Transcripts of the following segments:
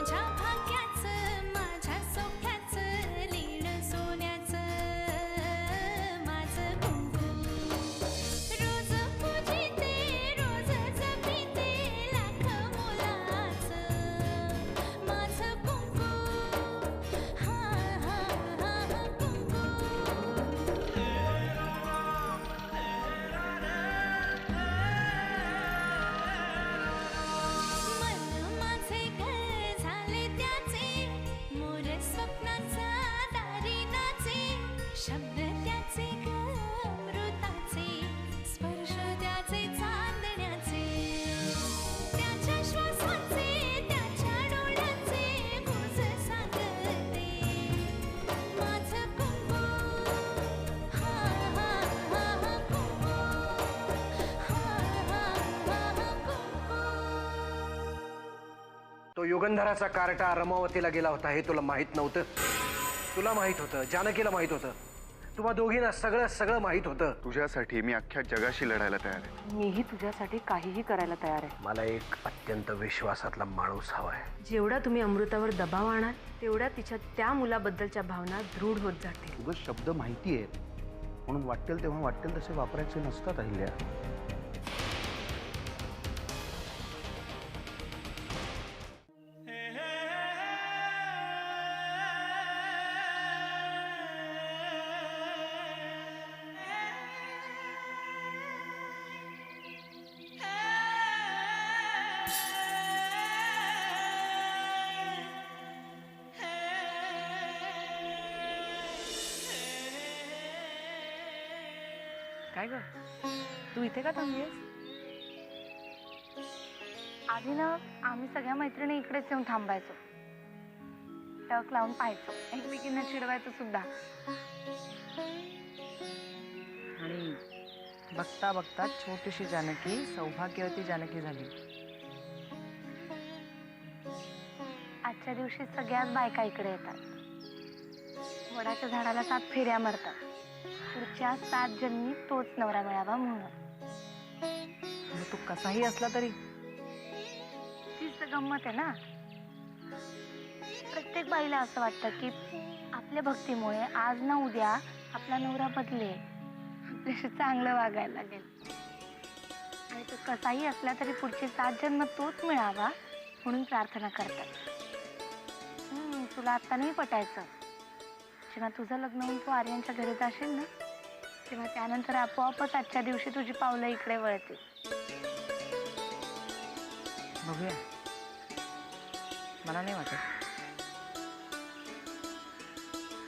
माझ्या भाग्याचं माझ्या सोख्याचं लीण सोन्याचं माझं कुंकू रोज पूजिते रोज जपिते लाख मोलाचं माझं कुंकू हा हा हा कुंकू मन माझे घर झाले त्याचे मोर स्वप्नाचा दारी नाचे शब्द त्याचे अमृताचे स्पर्श त्याचे चांदण्याचे त्याच्या श्वासाचे त्याच्या डोळ्याचे गुज सांगते माझं कुंकू हा हा हा कुंकू हा हा हा कुंकू तो युगंधराचा कार्टा रमावतीला गेला होता हे तुला माहित नव्हतं? तुला माहित होतं, जानकीला माहित होतं, तुम्हा दोघींना सगळं सगळं माहित होतं. तुझ्यासाठी मी अख्ख्या जगाशी लढायला तयार आहे. मीही तुझ्यासाठी काहीही करायला तयार आहे. मला एक अत्यंत विश्वासातला माणूस हवा आहे. जेवढा तुम्ही अमृतावर दबाव आणाल तेवढ्या तिच्या त्या मुलाबद्दलच्या भावना दृढ होत जातील. उगाच शब्द माहिती आहेत म्हणून वाटेल तेव्हा वाटेल तसे वापरायचे नसतात अहिल्या. काय ग तू इथे का थांबलीस? आधी ना आम्ही सगळ्या मैत्रिणी इकडेच येऊन थांबायचो, टक लावून पाहायचो, एकमेकींना चिडवायचो सुद्धा. आणि बघता बघता छोटीशी जानकी सौभाग्यवती जानकी झाली. आजच्या दिवशी सगळ्याच बायका इकडे येतात, वडाच्या झाडाला 7 फेऱ्या मारतात, पुढच्या 7 जन्मी तोच नवरा मिळावा म्हणून. तू कसाही असला तरी तीच तर गंमत आहे ना. प्रत्येक बाईला असं वाटतं की आपल्या भक्तीमुळे आज ना उद्या आपला नवरा बदले, आपल्याशी चांगलं वागायला लागेल, आणि तो कसाही असला तरी पुढचे 7 जन्म तोच मिळावा म्हणून प्रार्थना करतात. तुला आता नाही पटायचं. जेव्हा तुझं लग्न होऊन तू आर्यांच्या घरी जाशील ना, तेव्हा त्यानंतर आपोआपच आजच्या दिवशी तुझी पावलं इकडे वळतील. बघूया. मला नाही वाटत.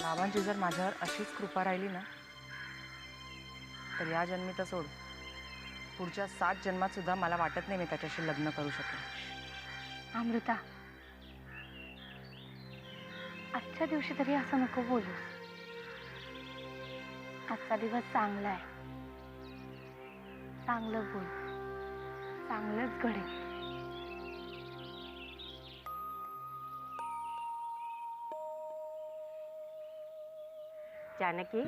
बाबांची जर माझ्यावर अशीच कृपा राहिली ना, तर या जन्मी तर सोड, पुढच्या 7 जन्मात सुद्धा मला वाटत नाही मी त्याच्याशी लग्न करू शकेन. अमृता, आजच्या दिवशी तरी असं नको बोलूस. आजचा दिवस चांगला आहे, चांगलं बोल, चांगलंच घडेल. जानकी,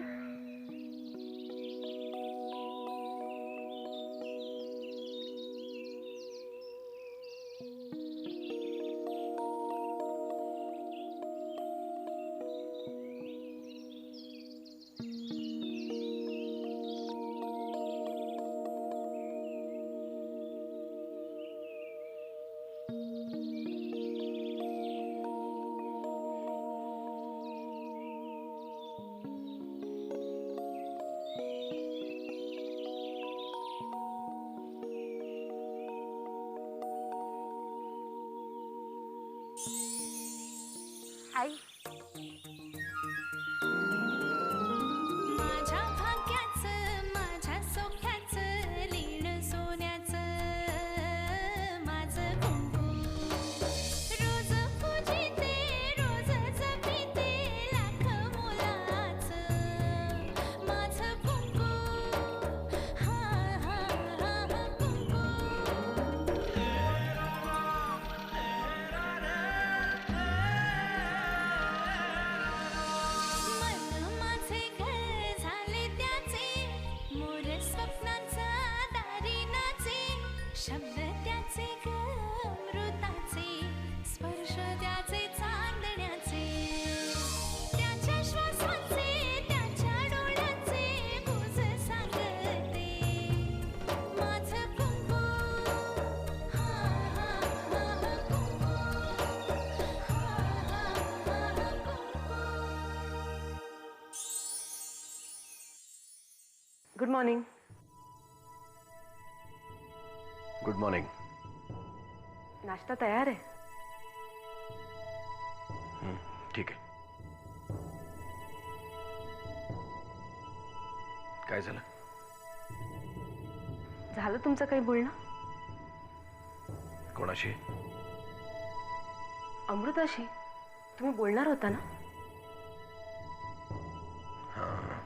आई, माझ्या भाग्याचं माझ्या सोख्याचं लीण सोन्याचं माझं कुंकू रोज पूजिते रोज जपिते लाख मोलाचं माझं कुंकू हा हा हा कुंकू मन माझे घर झाले त्याचे मोर स्वप्नाचा दारी नाचे शब्द त्याचे अमृताचे स्पर्श त्याचे गुड मॉर्निंग. Good morning. नाश्ता तयार आहे. ठीक आहे. काय झालं? झालं तुमचं काही बोलणं? कोणाशी? अमृताशी. तुम्ही बोलणार होता ना? हां,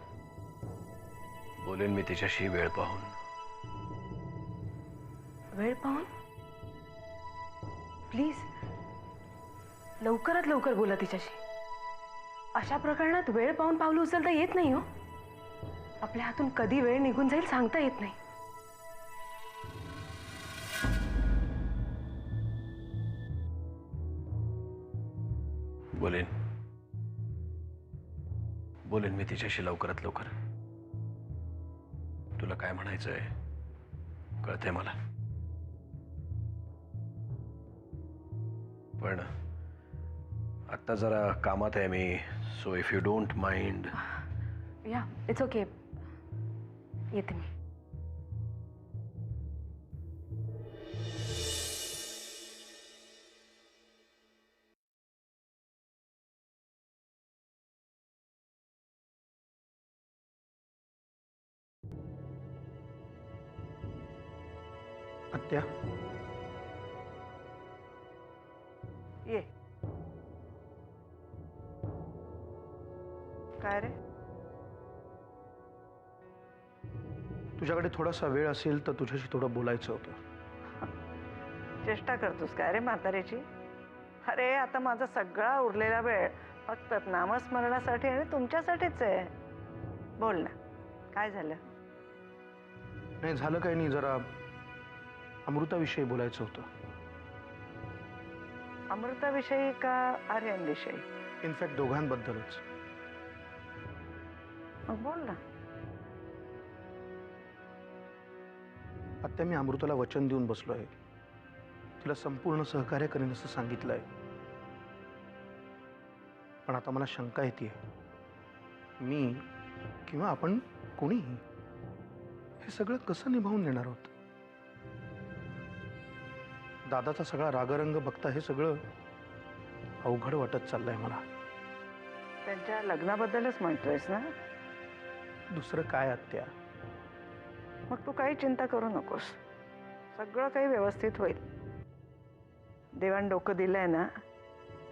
बोलेन मी तिच्याशी वेळ पाहून. वेळ पाहून? प्लीज लवकरात लवकर बोला तिच्याशी. अशा प्रकरणात वेळ पाहून पावलं उचलता येत नाही हो. आपल्या हातून कधी वेळ निघून जाईल सांगता येत नाही. बोलेन बोलेन मी तिच्याशी लवकरात लवकर. तुला काय म्हणायचंय कळतंय मला, पण आत्ता जरा कामात आहे मी. So if you don't mind. या इट्स ओके. येते मी. आत्या, ये. काय रे? तुझ्याकडे थोडासा वेळ असेल तर तुझ्याशी थोडं बोलायचं होतं. चेष्टा करतोस काय रे म्हातारीची? अरे आता माझा सगळा उरलेला वेळ फक्त नामस्मरणासाठी आणि तुमच्यासाठीच आहे. बोल ना, काय झालं? नाही झालं काही नाही, जरा अमृताविषयी बोलायचं होतं. अमृताविषयी का आर्यनविषयी? इनफॅक्ट दोघांबद्दलच. मग बोल ना. आत्या, मी अमृताला वचन देऊन बसलो आहे. तिला संपूर्ण सहकार्य करेन असं सांगितलं आहे. पण आता मला शंका येते, मी किंवा आपण कोणीही हे सगळं कसं निभावून नेणार आहोत. दादाचा सगळा रागरंग बघता हे सगळं अवघड वाटत चाललंय मला. त्यांच्या लग्नाबद्दलच म्हणतोयस ना? दुसरं काय आत्या? मग तू काही चिंता करू नकोस, सगळं काही व्यवस्थित होईल. देवान डोकं दिलंय ना,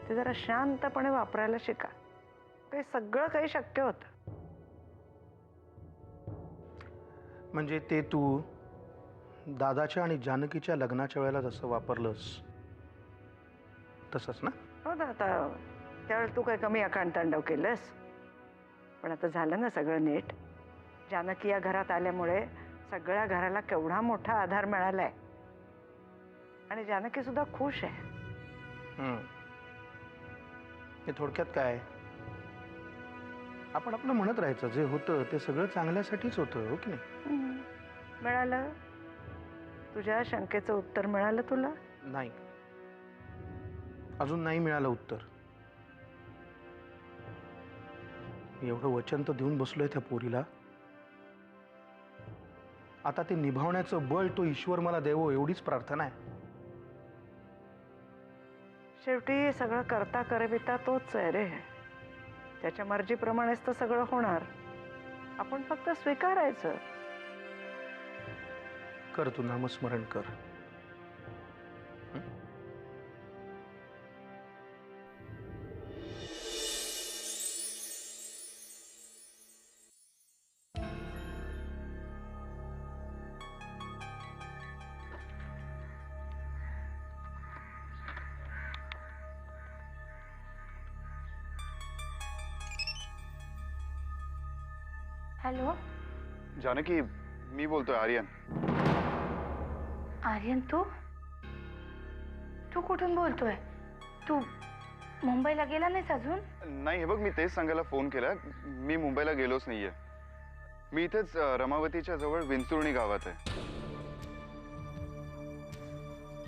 ते जरा शांतपणे वापरायला शिका. ते सगळं काही शक्य होतं. म्हणजे ते तू दादाच्या आणि जानकीच्या लग्नाच्या वेळेला जसं वापरलंस तसंच ना? हो ना. आता त्यावेळेस तू काय कमी अकांतांडव केलंस? पण आता झालं ना सगळं नीट. जानकी या घरात आल्यामुळे सगळ्या घराला केवढा मोठा आधार मिळालाय. आणि जानकी सुद्धा खुश आहे. हे थोडक्यात काय, आपण आपलं म्हणत राहायचं. जे होतं ते सगळं चांगल्यासाठीच होतं, हो की नाही? मिळालं? तुझ्या शंकेचं उत्तर मिळालं तुला? नाही, अजून नाही मिळालं उत्तर. एवढं वचन तर देऊन बसलोय त्या पोरीला. आता ते निभावण्याचं बळ तो ईश्वर मला देवो, एवढीच प्रार्थना आहे. शेवटी सगळं करता करविता तोच आहे रे. त्याच्या मर्जीप्रमाणेच तर सगळं होणार. आपण फक्त स्वीकारायचं. कर, तू नामस्मरण कर. हॅलो जानकी, मी बोलतोय आर्यन. आर्यन, तू तू कुठून बोलतोय? तू मुंबईला गेला नाहीस अजून? नाही, हे बघ, मी तेच सांगायला फोन केला. मी मुंबईला गेलोच नाहीये. मी इथेच रमावतीच्या जवळ विंचुर्णी गावात आहे.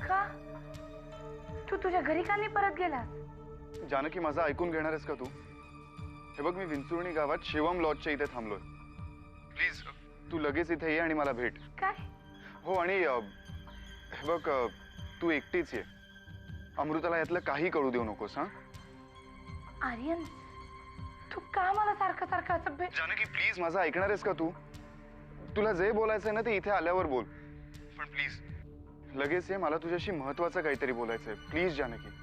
का? तू तुझ्या घरी का नाही परत गेला? जानकी, माझं ऐकून घेणार आहेस का तू? हे बघ, मी विंचुर्णी गावात शिवम लॉजच्या इथे थांबलोय. प्लीज तू लगेच इथे ये आणि मला भेट. काय? हो आणि हे बघ तू एकटीच ये. अमृताला यातलं काही कळू देऊ नकोस. हा आर्यन, तू का मला सारखं सारखं असं जानकी प्लीज माझं ऐकणार आहेस का तू? तुला जे बोलायचंय ना ते इथे आल्यावर बोल, पण प्लीज लगेच ये. मला तुझ्याशी महत्वाचं काहीतरी बोलायचंय. प्लीज जानकी.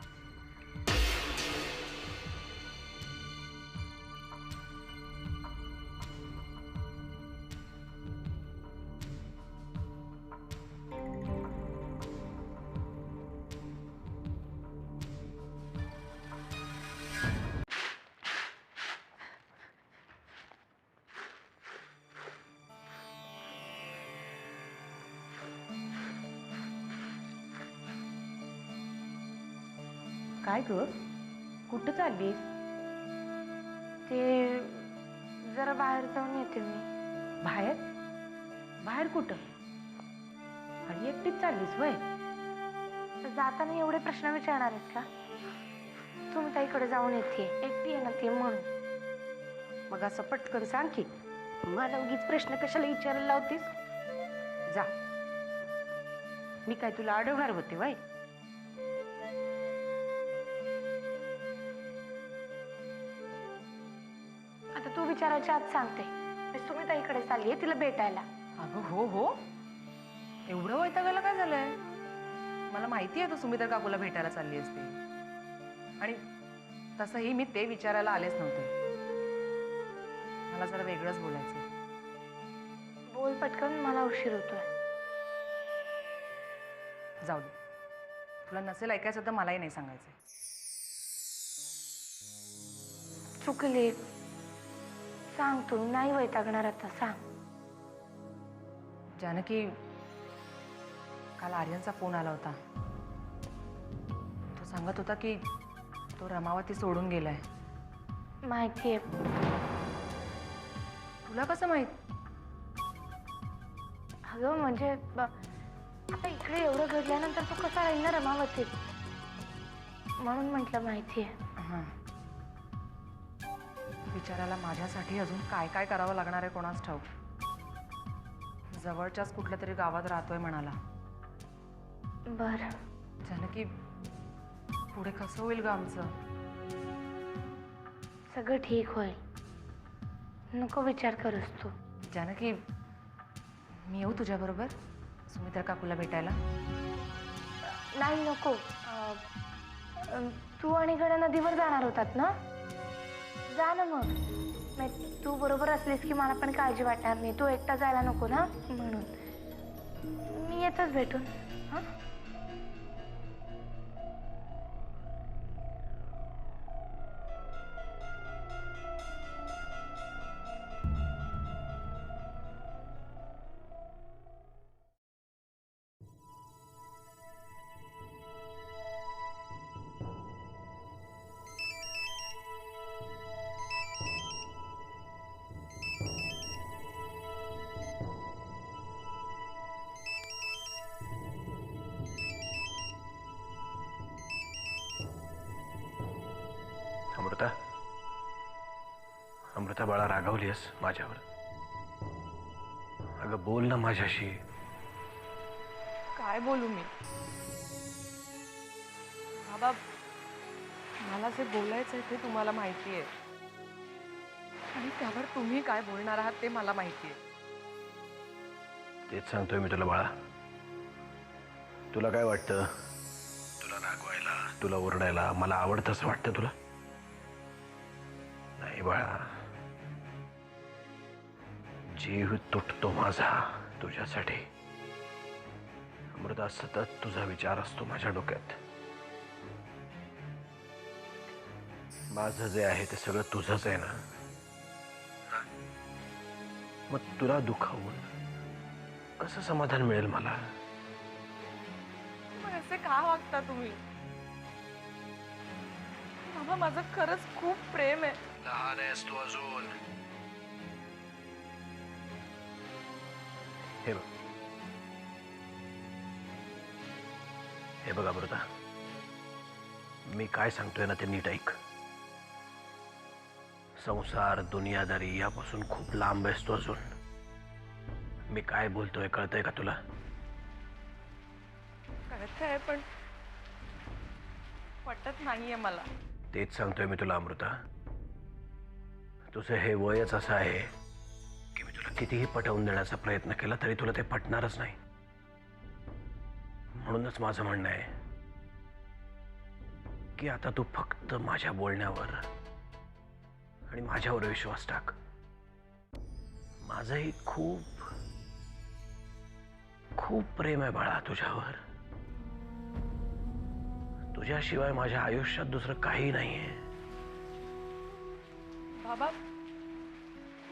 काय ग, कुठं चाललीस? ते जरा बाहेर जाऊन येते मी. बाहेर? बाहेर कुठं? आणि एकटीच चाललीस वय? तर जाताना एवढे प्रश्न विचारणार आहेत का? तुम्ही ताईकडे जाऊन येते, एकटी आहे ना ती म्हणून. मग असं पटकन सांग की. मला उगीच प्रश्न कशाला विचारायला लावतीस? जा. मी काय तुला अडवणार होते वय? आता तू विचारायच्या आत सांगते. मी तुम्ही ताईकडे चालली आहे तिला भेटायला. अगं हो हो, एवढं वैतागायला काय झालंय? मला माहिती आहे तू सुमित्रा काकूला भेटायला चालली असते. आणि तसंही मी ते विचारायला आलेच नव्हते. मला जरा वेगळंच बोलायचं. बोल पटकन, मला उशीर होतोय. जाऊ दे, तुला नसेल ऐकायचं तर मलाही नाही सांगायचं. चुकले, सांग तू. नाही वैतागणार आता, सांग. जानकी, काल आर्यनचा फोन आला होता. तो सांगत होता की तो रमावती सोडून गेलाय. माहितीये. तुला कसं माहित? अगं म्हणजे आता इकडे एवढं घडल्यानंतर तो कसा राहील ना रमावतीत, म्हणून म्हटलं माहितीये. हां, बिचाराला माझ्यासाठी अजून काय काय करावं लागणार आहे कोणास ठाऊक. जवळच्याच कुठल्या तरी गावात राहतोय म्हणाला. बरं, जानकी, पुढे कसं होईल ग आमचं? सगळं ठीक होईल. नको विचार करूस तू. जानकी, मी येऊ तुझ्याबरोबर सुमित्रा काकूला भेटायला? नाही नको. तू आणि गड्या नदीवर जाणार होतात ना? जा ना मग. नाही, तू बरोबर असलीस की मला पण काळजी वाटणार नाही. तू एकटा जायला नको ना, म्हणून मी येतच भेटून. हां, अमृता, अमृता बाळा, रागावलीस माझ्यावर? अगं बोल ना माझ्याशी. काय बोलू मी? बाबा, मला जे बोलायचं आहे ते तुम्हाला माहिती आहे, आणि त्यावर तुम्ही काय बोलणार आहात ते मला माहिती आहे. तेच सांगतोय मी तुला बाळा. तुला काय वाटतं? तुला रागवायला, तुला ओरडायला मला आवडतं असं वाटतं तुला? नाही बाळा, जीव तुटतो माझा तुझ्यासाठी. अमृता, सतत तुझा विचार असतो माझ्या डोक्यात. माझं जे आहे ते सगळं तुझंच आहे ना. मग तुला दुखावून कसं समाधान मिळेल मला? पण असे का वागता तुम्ही? बाबा, माझं खरंच खूप प्रेम आहे. लहान आहेस तू अजून. हे बघ, हे बघ अमृता, मी काय सांगतोय ना ते नीट ऐक. संसार, दुनियादारी यापासून खूप लांब आहेस तू अजून. मी काय बोलतोय कळतंय का तुला? कळतंय पण पटत नाहीये मला. तेच सांगतोय मी तुला अमृता. तुझं हे वयच असं आहे की मी तुला कितीही पटवून देण्याचा प्रयत्न केला तरी तुला ते पटणारच नाही. म्हणूनच माझं म्हणणं आहे की आता तू फक्त माझ्या बोलण्यावर आणि माझ्यावर विश्वास टाक. माझंही खूप खूप प्रेम आहे बाळा तुझ्यावर. तुझ्याशिवाय माझ्या आयुष्यात दुसरं काही नाहीये. बाबा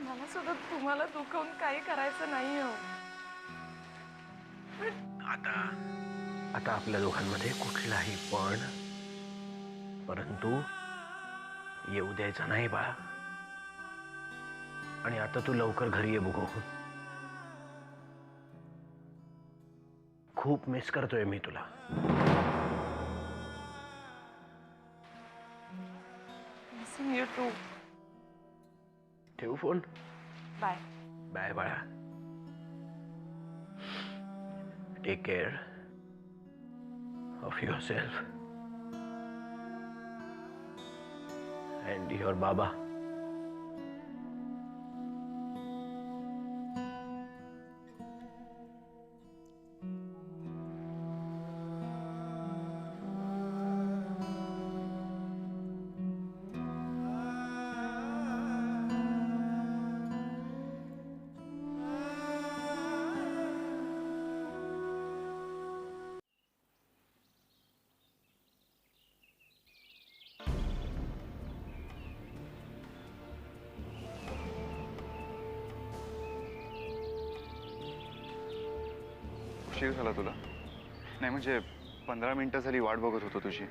मला सुद्धा तुम्हाला दुखवून काही करायचं नाही हो. आता आता आपल्या दोघांमध्ये कुठलाही परंतु येऊ द्यायचा नाही बाळा. आणि आता तू लवकर घरी ये बघू. खूप मिस करतोय मी तुला. Missing you too. ठेवू फोन. बाय. बाय बाळा. Take care of yourself and your Baba. उशीर झाला तुला? नाही म्हणजे 15 मिनिटं झाली वाट बघत होतो तुझी.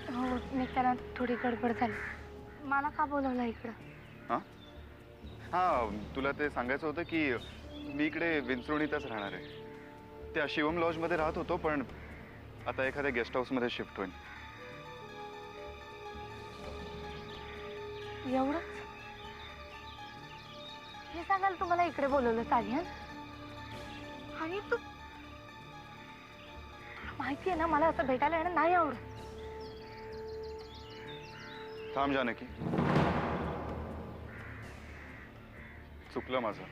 हो निघताना थोडी गडबड झाली. मला का बोलवलं इकडं? हां हां तुला ते सांगायचं होतं की मी इकडे विंचरुणीतच राहणार आहे. त्या शिवम लॉजमध्ये राहत होतो पण आता एखाद्या गेस्ट हाऊसमध्ये शिफ्ट होईन. एवढंच? हे सांगाल तुम्हाला इकडे बोलवलं आर्यन? आणि तू माहिती आहे ना मला असं भेटायला येणं नाही आवडत. थांब जानकी. चुकलं माझं.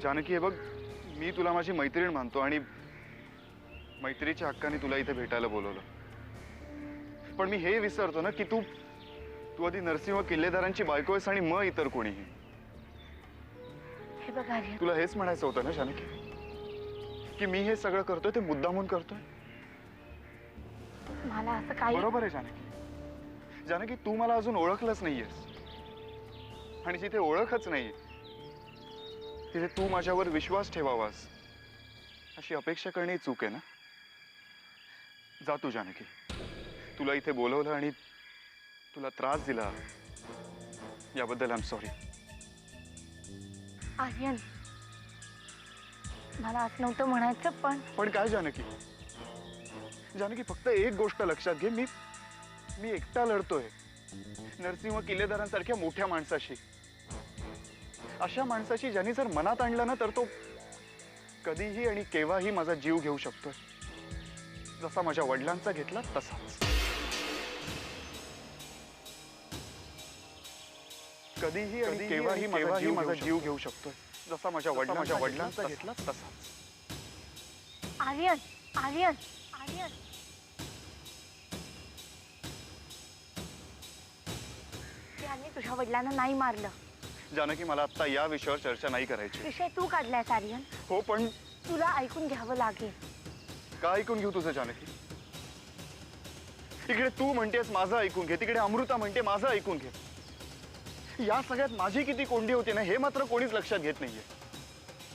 जानकी हे बघ मी तुला माझी मैत्रीण मानतो आणि मैत्रीच्या हक्काने तुला इथे भेटायला बोलवलं. पण मी हे विसरतो ना की तू आधी नरसिंह किल्लेदारांची बायको आहेस आणि मग इतर कोणीही. हे बघ आर्यन, तुला हेच म्हणायचं होतं ना जानकी की मी हे सगळं करतोय ते मुद्दामून करतोय. मला असं काही बरोबर आहे जानकी. जानकी तू मला अजून ओळखलंच नाहीयेस आणि जिथे ओळखच नाही तिथे तू माझ्यावर विश्वास ठेवावास अशी अपेक्षा करणे चूक आहे ना. जा तू जानकी. तुला इथे बोलवलं आणि तुला त्रास दिला याबद्दल आय एम सॉरी. आर्यन मला असं नव्हतं म्हणायचं पण काय जानकी? जानकी फक्त एक गोष्ट लक्षात घे. मी एकटा लढतोय नरसिंह किल्लेदारांसारख्या मोठ्या माणसाशी. अशा माणसाशी ज्यांनी जर मनात आणलं ना तर तो कधीही आणि केव्हाही माझा जीव घेऊ शकतोय. जसा माझ्या वडिलांचा घेतला तसाच. कधीही आणि केव्हाही माझा जीव घेऊ शकतोय. जसा माझ्या वडिलांचा घेतला तसाच. आर्यन आर्यन आर्यन त्यांनी तुझ्या वडिलांना नाही मारलं. जानकी मला आता या विषयावर चर्चा नाही करायची. विषय तू काढलायस आर्यन. हो पण तुला ऐकून घ्यावं लागेल. का ऐकून घेऊ तुझं जानकी? इकडे तू म्हणतेस माझं ऐकून घे, तिकडे अमृता म्हणते माझं ऐकून घे. या सगळ्यात माझी किती कोंडी होती ना हे मात्र कोणीच लक्षात घेत नाहीये.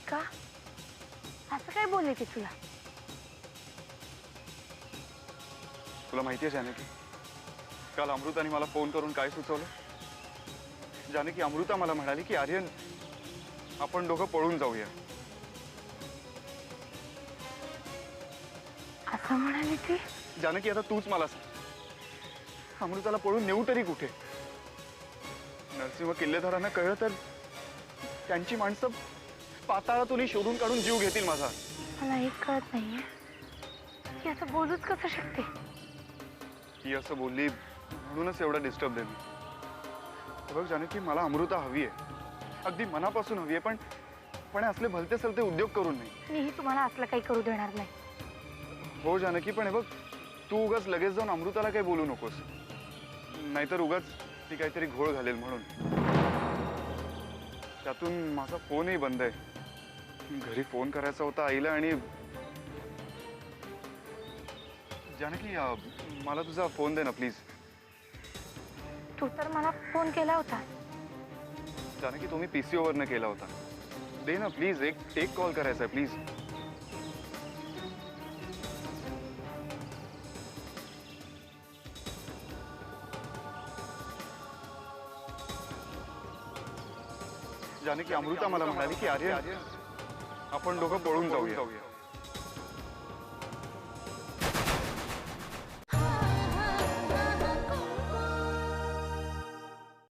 का असं काय बोलले ते तुला? तुला माहितीये जानकी काल अमृताने मला फोन करून काय सुचवलं? जानकी अमृता मला म्हणाली की आर्यन आपण दोघं पळून जाऊया. असं म्हणाली ती? जानकी आता तूच मला सांग अमृताला पळून नेऊ तरी कुठे? नरसिंह किल्लेदारांना कळलं तर त्यांची माणसं पाताळातूनही शोधून काढून जीव घेतील माझा. मला एक कळत नाहीये की असं बोलूच कसं शकते. ती असं बोलली म्हणूनच एवढा डिस्टर्ब दे मी. बघ जानकी, मला अमृता हवी आहे, अगदी मनापासून हवी आहे, पण असले भलते सलते उद्योग करून नाही. मीही तुम्हाला असलं काही करू देणार नाही. हो जानकी, पण हे बघ, तू उगाच लगेच जाऊन अमृताला काही बोलू नकोस, नाहीतर उगाच ती काहीतरी घोळ घालेल म्हणून. त्यातून माझा फोनही बंद आहे. घरी फोन करायचा होता आईला. आणि जानकी, मला तुझा फोन दे ना प्लीज. तू तर मला फोन केला होता. जानकी, तुम्ही PCO वरनं केला होता. दे ना प्लीज, एक कॉल करायचा आहे प्लीज. जानकी, अमृता मला म्हणाली की आर्य, आपण दोघं पळून जाऊया.